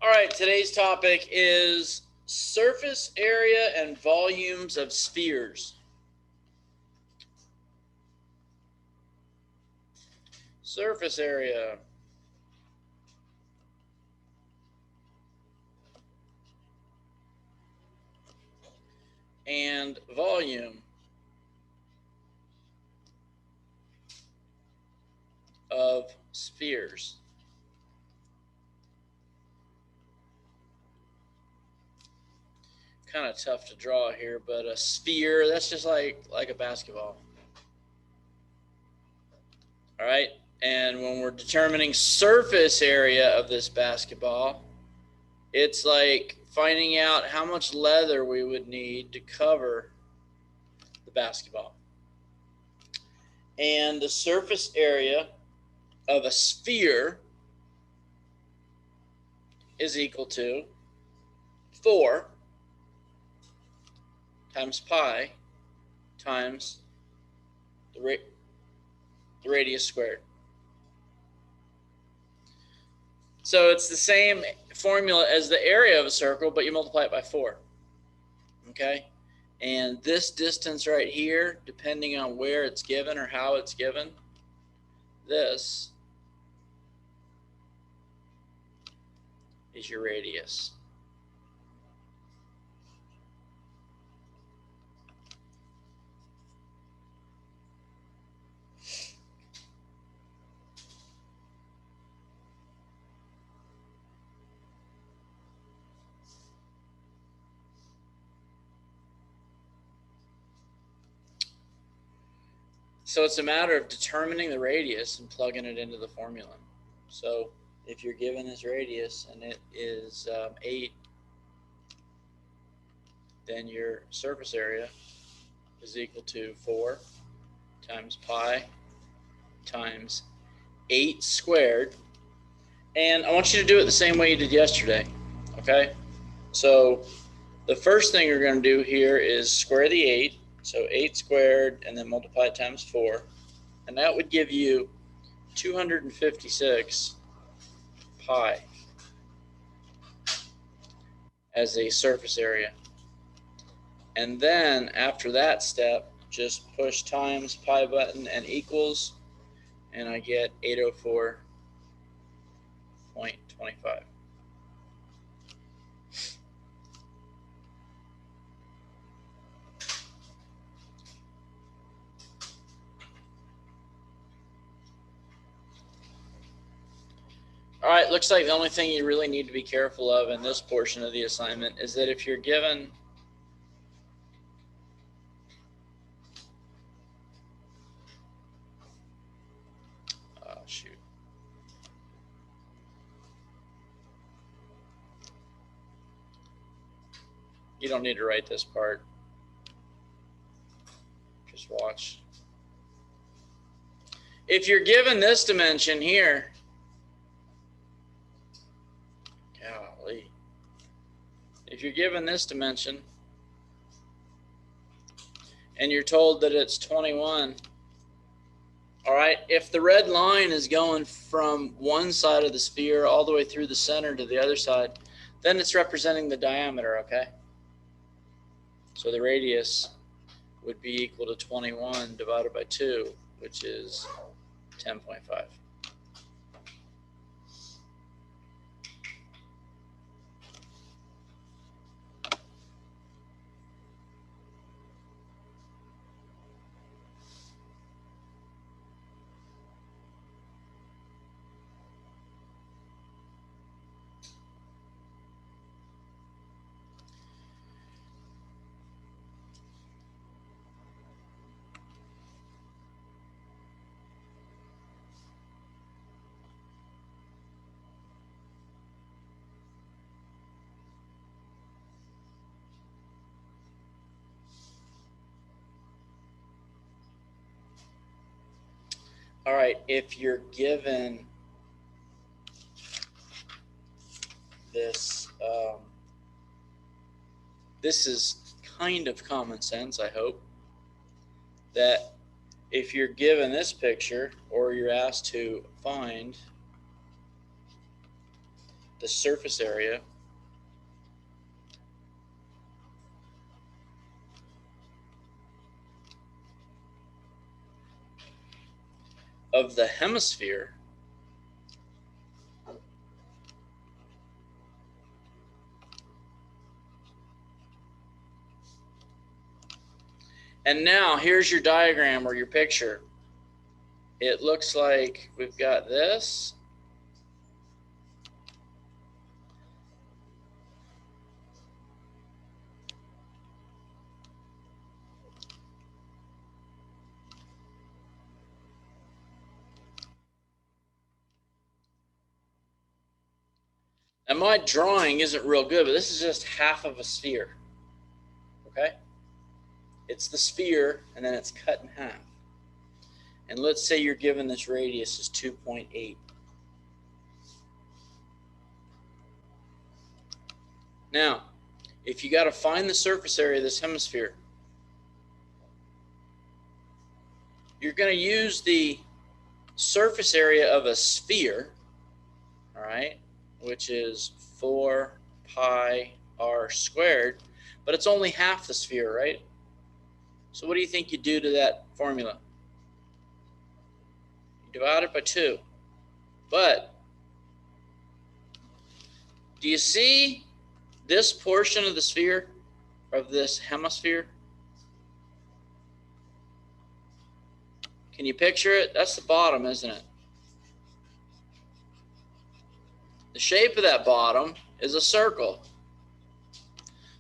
All right, today's topic is surface area and volumes of spheres. Surface area. And volume of spheres. Kind of tough to draw here, but a sphere, that's just like a basketball. All right, and when we're determining surface area of this basketball, it's like finding out how much leather we would need to cover the basketball. And the surface area of a sphere is equal to 4 times pi times the radius squared. So it's the same formula as the area of a circle, but you multiply it by 4. Okay? And this distance right here, depending on where it's given or how it's given, this is your radius. So it's a matter of determining the radius and plugging it into the formula. So if you're given this radius and it is 8, then your surface area is equal to 4 times pi times 8 squared. And I want you to do it the same way you did yesterday, okay? So the first thing you're going to do here is square the 8. So 8 squared and then multiply it times 4. And that would give you 256 pi as a surface area. And then after that step, just push times pi button and equals, and I get 804.25. All right, looks like the only thing you really need to be careful of in this portion of the assignment is that if you're given you don't need to write this part. Just watch. If you're given this dimension here, golly, if you're given this dimension and you're told that it's 21, all right, if the red line is going from one side of the sphere all the way through the center to the other side, then it's representing the diameter, okay? So the radius would be equal to 21 divided by 2, which is 10.5. All right, if you're given this, this is kind of common sense, I hope, that if you're given this picture or you're asked to find the surface area of the hemisphere and now here's your diagram or your picture. It looks like we've got this. And my drawing isn't real good, but this is just half of a sphere. Okay? It's the sphere, and then it's cut in half. And let's say you're given this radius is 2.8. Now, if you got to find the surface area of this hemisphere, you're going to use the surface area of a sphere, all right, which is 4 pi r squared, but it's only half the sphere, right? So what do you think you do to that formula? You divide it by 2. But do you see this portion of the sphere, of this hemisphere? Can you picture it? That's the bottom, isn't it? The shape of that bottom is a circle.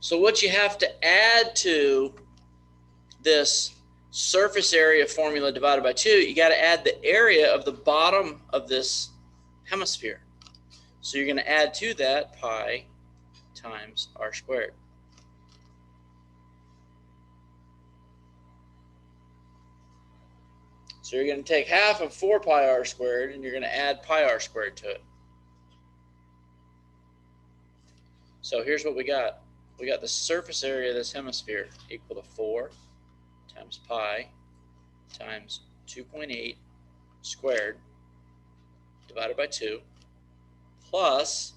So what you have to add to this surface area formula divided by 2, you got to add the area of the bottom of this hemisphere. So you're going to add to that pi times r squared. So you're going to take half of 4 pi r squared and you're going to add pi r squared to it. So here's what we got. We got the surface area of this hemisphere equal to 4 times pi times 2.8 squared divided by 2 plus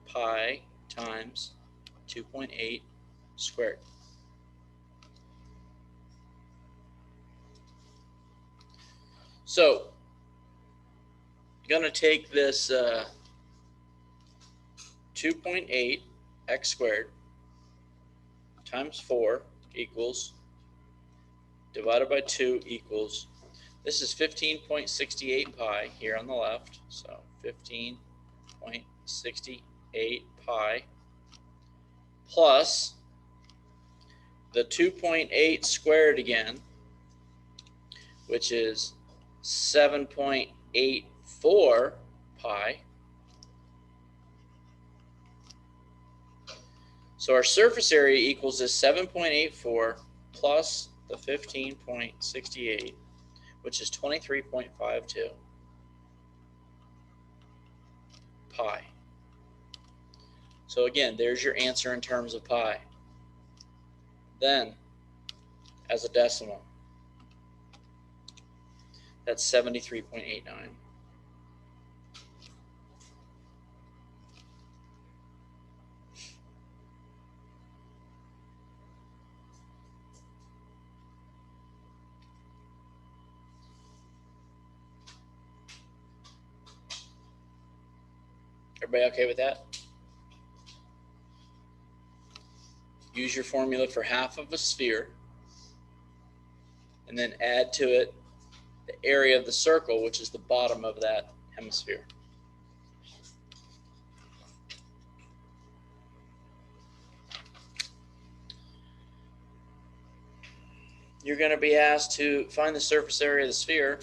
pi times 2.8 squared. So you're going to take this 2.8 x squared times 4 equals divided by 2 equals, this is 15.68 pi here on the left, so 15.68 pi plus the 2.8 squared again, which is 7.84 pi. So our surface area equals this 7.84 plus the 15.68, which is 23.52 pi. So again, there's your answer in terms of pi. Then, as a decimal, that's 73.89. Everybody okay with that? Use your formula for half of a sphere and then add to it the area of the circle, which is the bottom of that hemisphere. You're going to be asked to find the surface area of the sphere.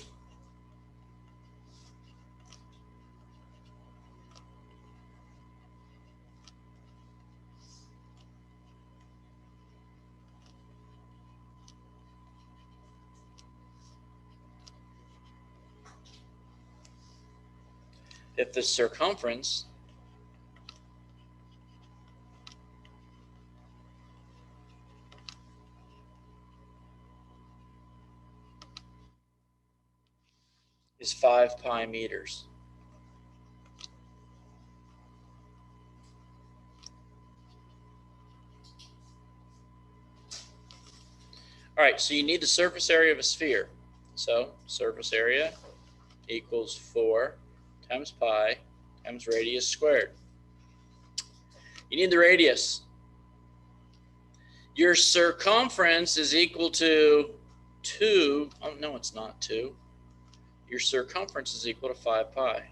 If the circumference is 5 pi meters. All right, so you need the surface area of a sphere. So surface area equals 4 times pi times radius squared. You need the radius. Your circumference is equal to 2. Oh, no, it's not 2. Your circumference is equal to 5 pi.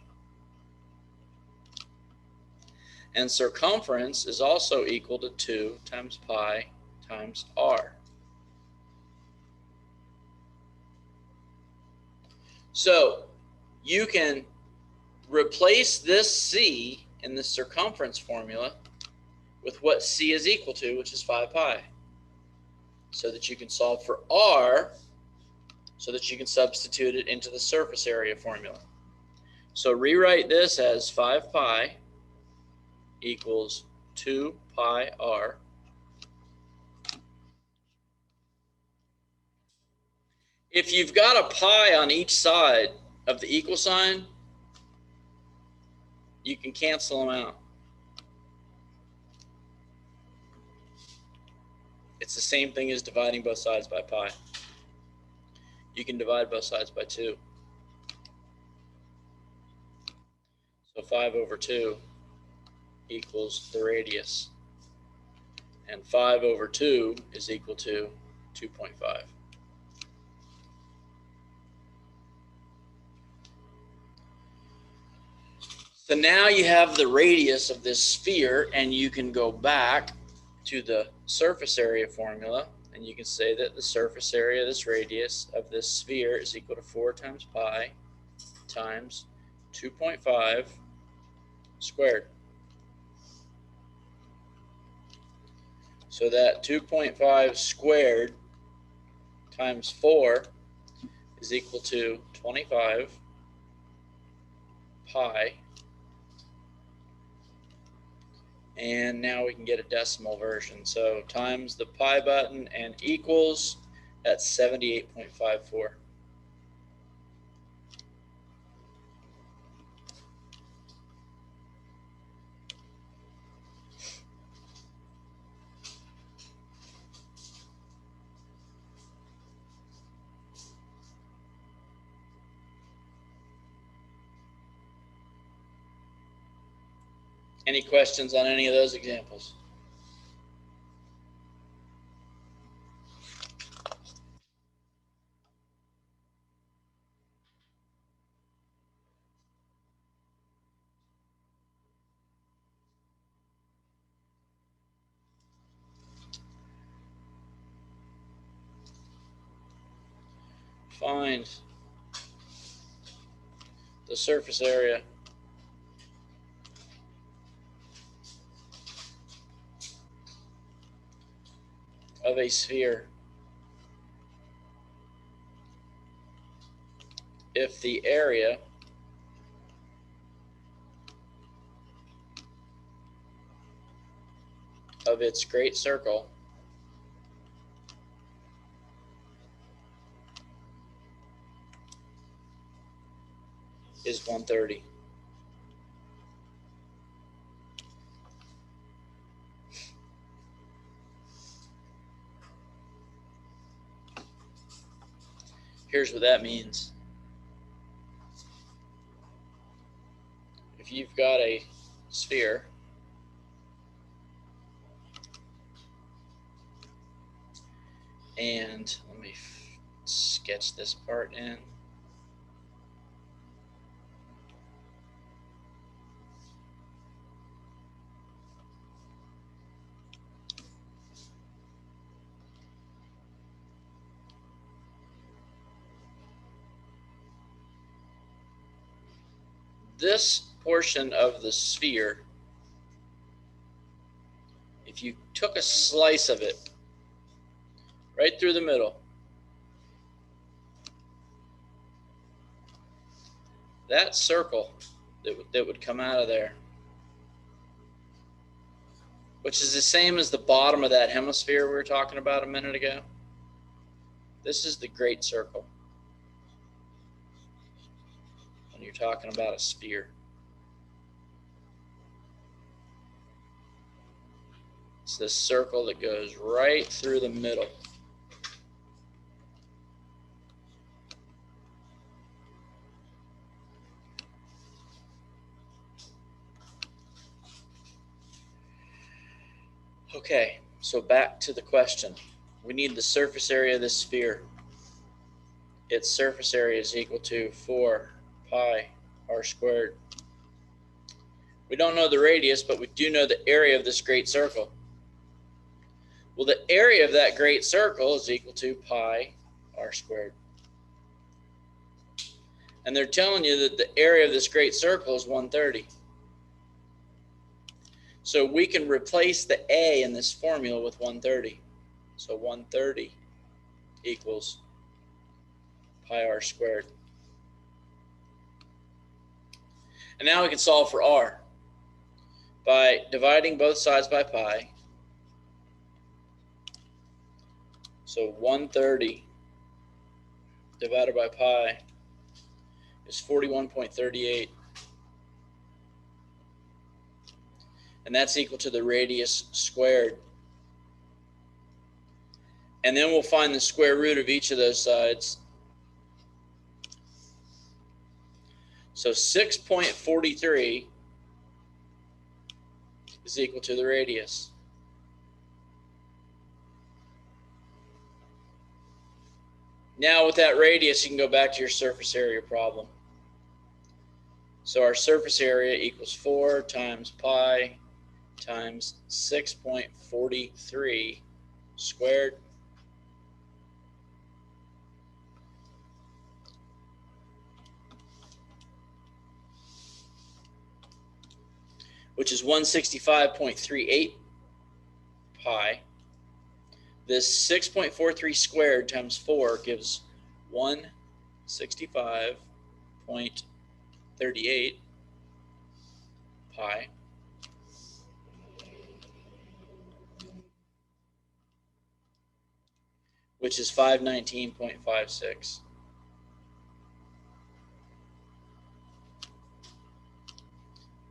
And circumference is also equal to 2 times pi times r. So you can replace this c in the circumference formula with what c is equal to, which is 5 pi, so that you can solve for r, so that you can substitute it into the surface area formula. So rewrite this as 5 pi equals 2 pi r. If you've got a pi on each side of the equal sign, you can cancel them out. It's the same thing as dividing both sides by pi. You can divide both sides by 2. So 5 over 2 equals the radius. And 5 over 2 is equal to 2.5. So now you have the radius of this sphere, and you can go back to the surface area formula, and you can say that the surface area of this radius of this sphere is equal to 4 times pi times 2.5 squared. So that 2.5 squared times 4 is equal to 25 pi. And now we can get a decimal version. So times the pi button and equals, that's 78.54. Any questions on any of those examples? Find the surface area of a sphere if the area of its great circle is 130. Here's what that means. If you've got a sphere and let me sketch this part in. This portion of the sphere, if you took a slice of it right through the middle, that circle that would come out of there, which is the same as the bottom of that hemisphere we were talking about a minute ago. This is the great circle when you're talking about a sphere. It's this circle that goes right through the middle. Okay, so back to the question. We need the surface area of this sphere. Its surface area is equal to 4 pi r squared. We don't know the radius, but we do know the area of this great circle. Well, the area of that great circle is equal to pi r squared. And they're telling you that the area of this great circle is 130. So we can replace the a in this formula with 130. So 130 equals pi r squared. And now we can solve for r by dividing both sides by pi. So 130 divided by pi is 41.38. And that's equal to the radius squared. And then we'll find the square root of each of those sides. So 6.43 is equal to the radius. Now with that radius, you can go back to your surface area problem. So our surface area equals 4 times pi times 6.43 squared. Which is 165.38 pi. This 6.43 squared times 4 gives 165.38 pi. Which is 519.56.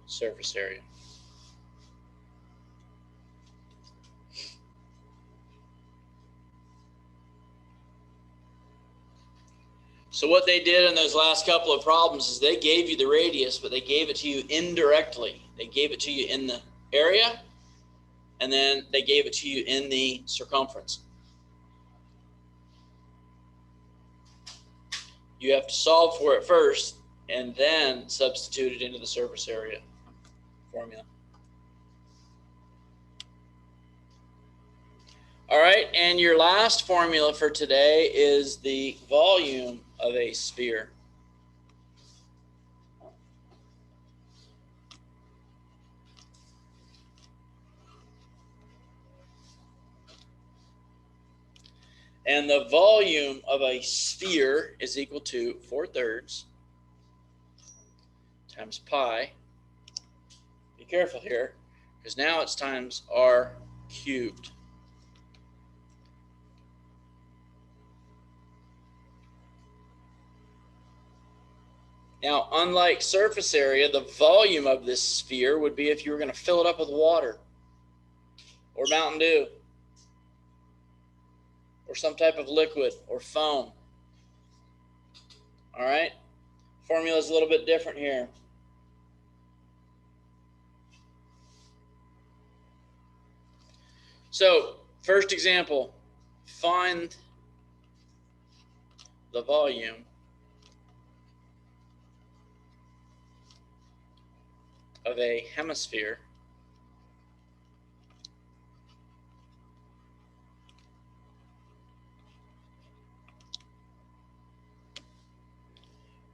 Surface area. So what they did in those last couple of problems is they gave you the radius, but they gave it to you indirectly. They gave it to you in the area, and then they gave it to you in the circumference. You have to solve for it first, and then substitute it into the surface area formula. All right, and your last formula for today is the volume of a sphere. And the volume of a sphere is equal to 4/3 times pi. Be careful here, because now it's times r cubed. Now, unlike surface area, the volume of this sphere would be if you were going to fill it up with water or Mountain Dew or some type of liquid or foam. All right? Formula is a little bit different here. So, first example, find the volume of a hemisphere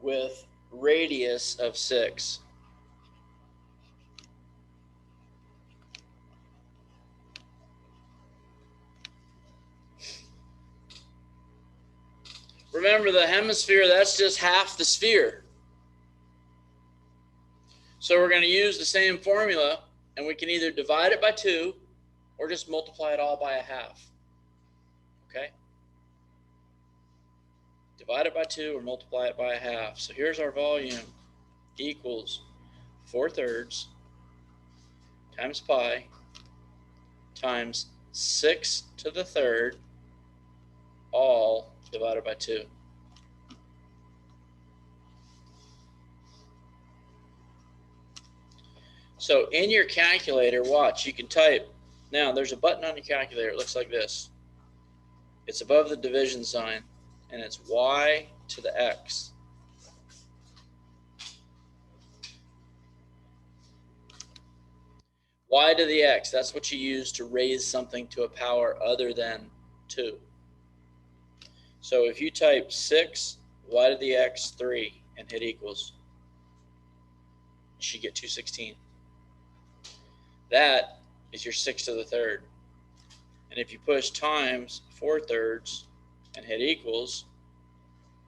with radius of 6. Remember, the hemisphere, that's just half the sphere. So we're going to use the same formula, and we can either divide it by 2 or just multiply it all by a half. Okay? Divide it by 2 or multiply it by a half. So here's our volume equals 4/3 times pi times 6 to the third, all divided by 2. So in your calculator, watch, you can type Now, there's a button on your calculator. It looks like this. It's above the division sign, and it's y to the x. Y to the x, that's what you use to raise something to a power other than 2. So if you type 6, y to the x, 3, and hit equals, you should get 216. That is your 6 to the third. And if you push times 4/3 and hit equals,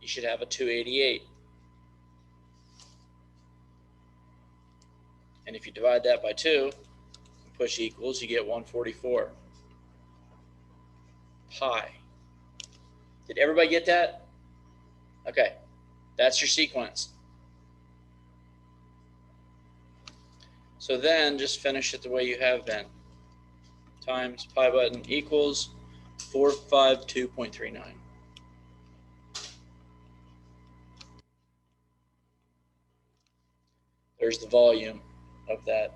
you should have a 288. And if you divide that by 2 and push equals, you get 144 pi. Did everybody get that? Okay, that's your sequence. So then just finish it the way you have been. Times pi button equals 452.39. There's the volume of that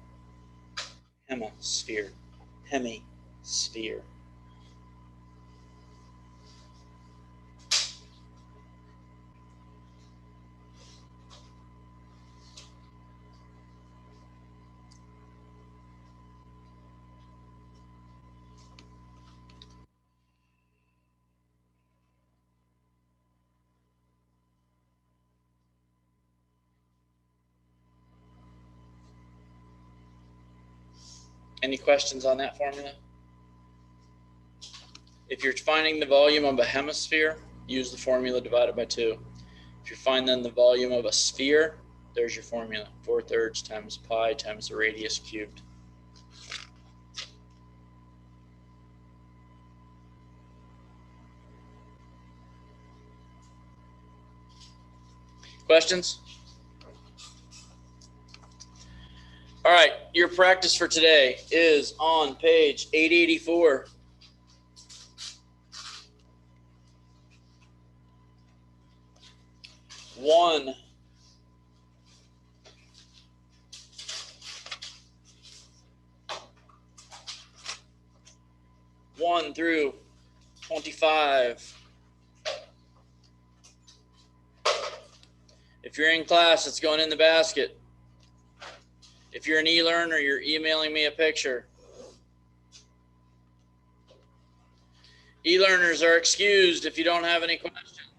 hemisphere. Hemisphere. Any questions on that formula? If you're finding the volume of a hemisphere, use the formula divided by 2. If you're finding the volume of a sphere, there's your formula. 4/3 times pi times the radius cubed. Questions? All right, your practice for today is on page 884. One through 25. If you're in class, it's going in the basket. If you're an e-learner, you're emailing me a picture. E-learners are excused if you don't have any questions.